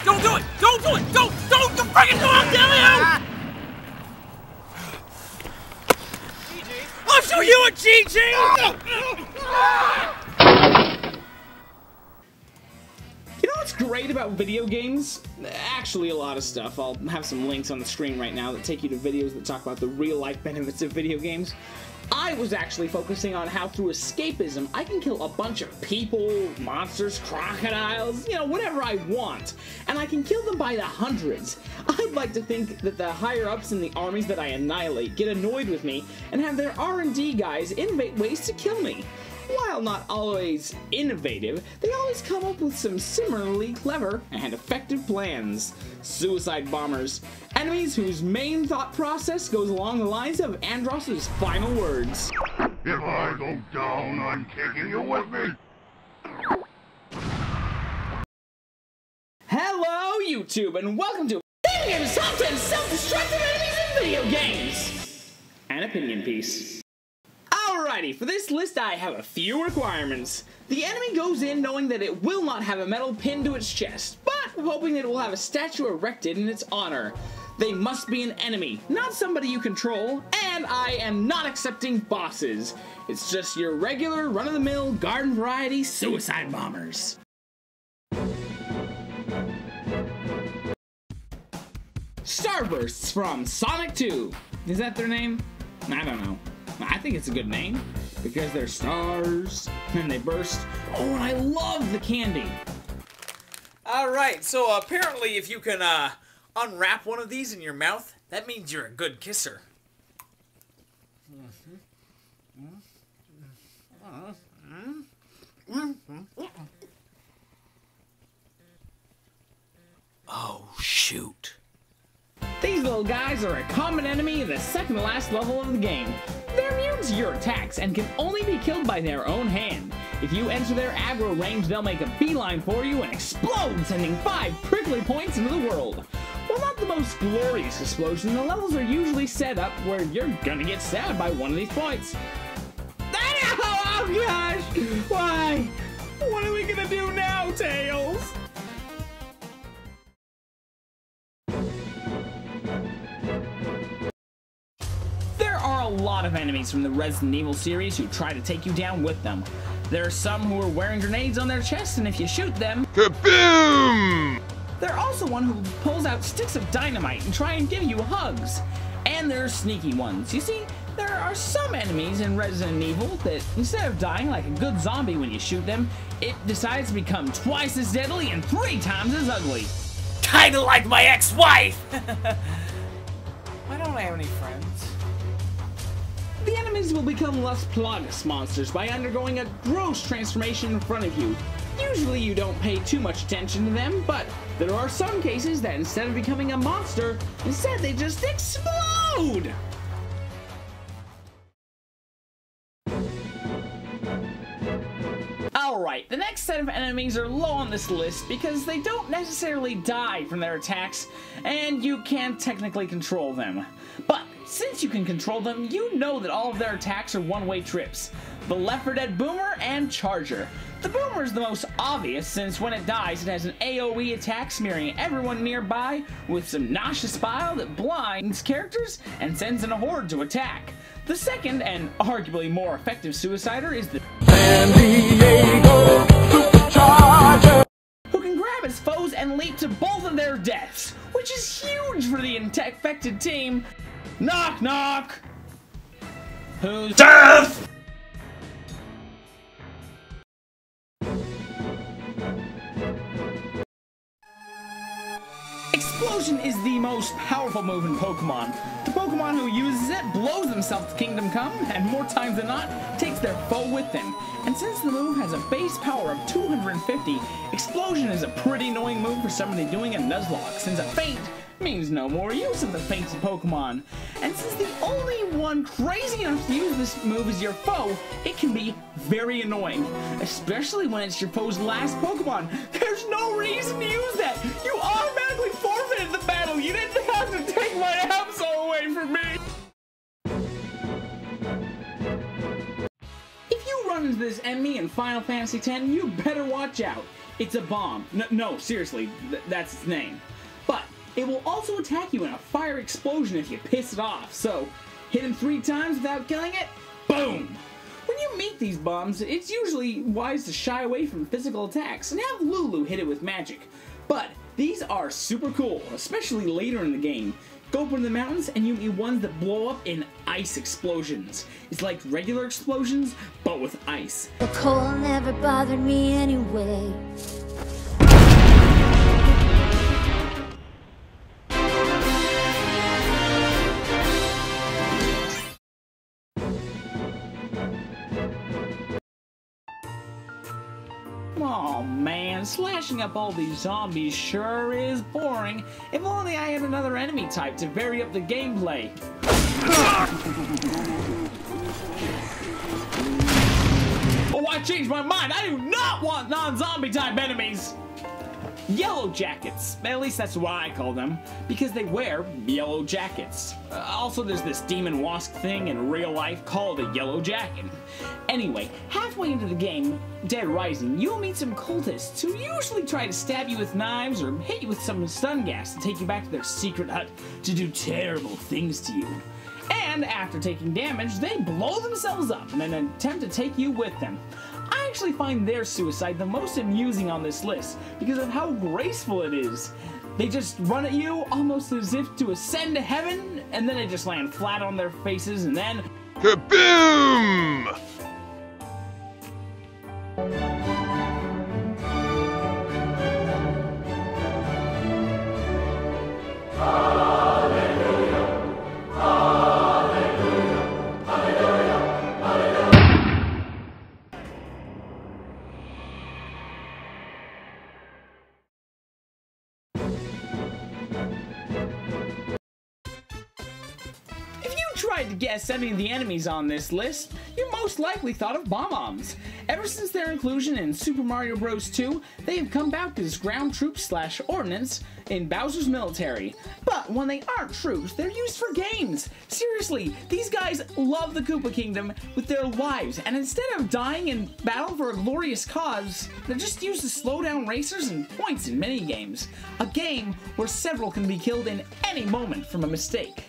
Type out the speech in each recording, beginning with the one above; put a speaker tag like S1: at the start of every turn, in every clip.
S1: Don't do it! Don't do it! Don't freaking do it! Damn you! I'll show you a GG!
S2: You know what's great about video games? Actually, a lot of stuff. I'll have some links on the screen right now that take you to videos that talk about the real-life benefits of video games. I was actually focusing on how through escapism I can kill a bunch of people, monsters, crocodiles, you know, whatever I want. And I can kill them by the hundreds. I'd like to think that the higher-ups in the armies that I annihilate get annoyed with me and have their R&D guys innovate ways to kill me. While not always innovative, they always come up with some similarly clever and effective plans. Suicide bombers. Enemies whose main thought process goes along the lines of Andross's final words.
S3: If I go down, I'm taking you with me.
S2: Hello, YouTube, and welcome to Video Games Top 10 Self-Destructive Enemies in Video Games! An opinion piece. Alrighty, for this list I have a few requirements. The enemy goes in knowing that it will not have a medal pinned to its chest, but hoping that it will have a statue erected in its honor. They must be an enemy, not somebody you control, and I am not accepting bosses. It's just your regular, run-of-the-mill, garden variety suicide bombers. Starbursts from Sonic 2. Is that their name? I don't know. I think it's a good name, because they're stars, and they burst. Oh, and I love the candy.
S1: Alright, so apparently if you can unwrap one of these in your mouth, that means you're a good kisser. Oh, shoot.
S2: These little guys are a common enemy in the second to last level of the game. They're immune to your attacks and can only be killed by their own hand. If you enter their aggro range, they'll make a beeline for you and explode, sending 5 prickly points into the world. While not the most glorious explosion, the levels are usually set up where you're gonna get stabbed by one of these points. Oh gosh! Why? What are we gonna do now, Tails? A lot of enemies from the Resident Evil series who try to take you down with them. There are some who are wearing grenades on their chests, and if you shoot them,
S3: Kaboom!
S2: there are also one who pulls out sticks of dynamite and try and give you hugs. And there are sneaky ones. You see, there are some enemies in Resident Evil that instead of dying like a good zombie when you shoot them, it decides to become twice as deadly and 3 times as ugly.
S1: Kinda like my ex-wife! Why don't I have any friends?
S2: The enemies will become less Plagas monsters by undergoing a gross transformation in front of you. Usually you don't pay too much attention to them, but there are some cases that instead of becoming a monster, instead they just explode! Alright, the next set of enemies are low on this list because they don't necessarily die from their attacks, and you can't technically control them. But since you can control them, you know that all of their attacks are one-way trips. The Left 4 Dead Boomer and Charger. The Boomer is the most obvious since when it dies it has an AoE attack smearing everyone nearby with some nauseous bile that blinds characters and sends in a horde to attack. The second, and arguably more effective suicider is the San Diego Supercharger, who can grab his foes and leap to both of their deaths, which is huge for the infected team. Knock knock! Who's death? Explosion is the most powerful move in Pokemon. The Pokemon who uses it blows themselves to Kingdom Come, and more times than not, takes their foe with them. And since the move has a base power of 250, Explosion is a pretty annoying move for somebody doing a Nuzlocke, since a feint means no more use of the feinted Pokemon. And since the only one crazy enough to use this move is your foe, it can be very annoying, especially when it's your foe's last Pokemon. There's no reason to use that. You automatically forfeited the battle. You didn't have to take my Absol away from me. If you run comes to this enemy in Final Fantasy X, you better watch out. It's a bomb. No, seriously, that's its name. But it will also attack you in a fire explosion if you piss it off, so hit him 3 times without killing it, boom! When you meet these bombs, it's usually wise to shy away from physical attacks and have Lulu hit it with magic. But these are super cool, especially later in the game. Go up in the mountains and you meet ones that blow up in ice explosions. It's like regular explosions, but with ice.
S4: The cold never bothered me anyway.
S2: Oh man, slashing up all these zombies sure is boring. If only I had another enemy type to vary up the gameplay. Oh, I changed my mind. I do not want non-zombie type enemies. Yellow jackets, at least that's what I call them, because they wear yellow jackets. Also, there's this demon wasp thing in real life called a yellow jacket. Anyway, halfway into the game, Dead Rising, you'll meet some cultists who usually try to stab you with knives or hit you with some stun gas to take you back to their secret hut to do terrible things to you. And after taking damage, they blow themselves up in an attempt to take you with them. I actually find their suicide the most amusing on this list because of how graceful it is. They just run at you almost as if to ascend to heaven, and then they just land flat on their faces, and then
S3: Kaboom!
S2: tried to guess any of the enemies on this list, you most likely thought of Bob-ombs. Ever since their inclusion in Super Mario Bros. 2, they have come back as ground troops / ordnance in Bowser's military. But when they aren't troops, they're used for games. Seriously, these guys love the Koopa Kingdom with their lives, and instead of dying in battle for a glorious cause, they're just used to slow down racers and points in minigames. A game where several can be killed in any moment from a mistake.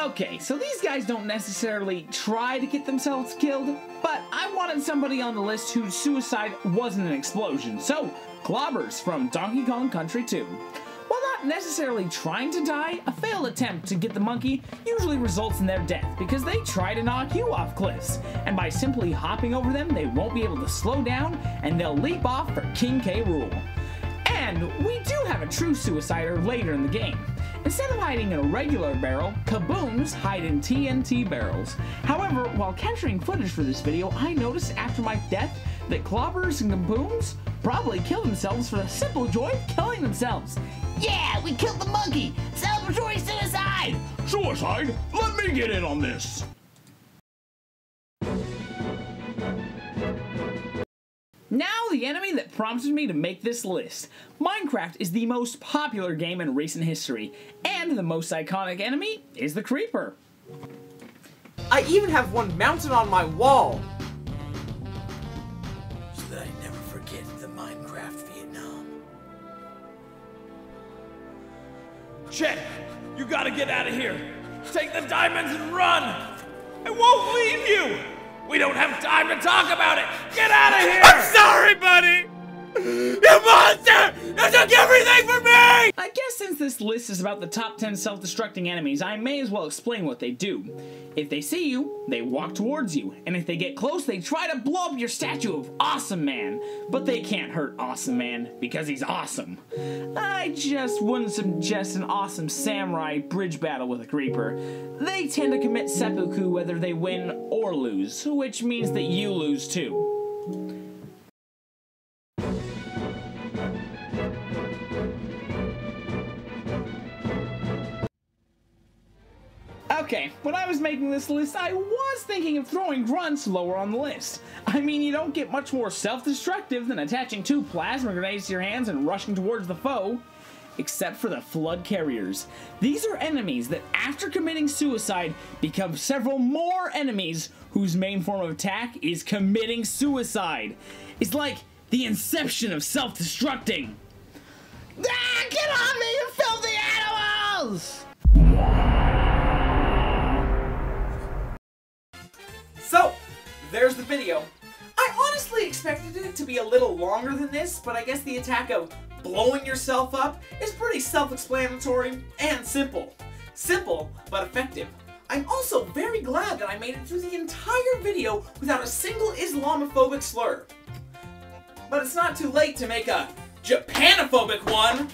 S2: Okay, so these guys don't necessarily try to get themselves killed, but I wanted somebody on the list whose suicide wasn't an explosion, so Clobbers from Donkey Kong Country 2. While not necessarily trying to die, a failed attempt to get the monkey usually results in their death because they try to knock you off cliffs, and by simply hopping over them, they won't be able to slow down, and they'll leap off for King K. rule. And we do have a true suicider later in the game. Instead of hiding in a regular barrel, kabooms hide in TNT barrels. However, while capturing footage for this video, I noticed after my death that Clobbers and kabooms probably killed themselves for the simple joy of killing themselves. Yeah, we killed the monkey! Celebratory suicide!
S3: Suicide? Let me get in on this!
S2: Now the enemy that prompted me to make this list. Minecraft is the most popular game in recent history, and the most iconic enemy is the Creeper.
S1: I even have one mounted on my wall. So that I never forget the Minecraft Vietnam.
S5: Chet, you gotta get out of here. Take the diamonds and run. I won't leave you. We don't have time to talk about it! Get out of here!
S1: I'm sorry, buddy! You monster! You took everything from me!
S2: I guess since this list is about the top 10 self-destructing enemies, I may as well explain what they do. If they see you, they walk towards you, and if they get close, they try to blow up your statue of Awesome Man. But they can't hurt Awesome Man, because he's awesome. I just wouldn't suggest an awesome samurai bridge battle with a creeper. They tend to commit seppuku whether they win or lose, which means that you lose too. Okay, when I was making this list, I was thinking of throwing grunts lower on the list. I mean, you don't get much more self-destructive than attaching 2 plasma grenades to your hands and rushing towards the foe. except for the flood carriers. These are enemies that after committing suicide become several more enemies whose main form of attack is committing suicide. It's like the inception of self-destructing. Ah, get on me, you filthy animals!
S1: So, there's the video. I honestly expected it to be a little longer than this, but I guess the attack of blowing yourself up is pretty self-explanatory and simple. Simple, but effective. I'm also very glad that I made it through the entire video without a single Islamophobic slur. But it's not too late to make a Japanophobic one.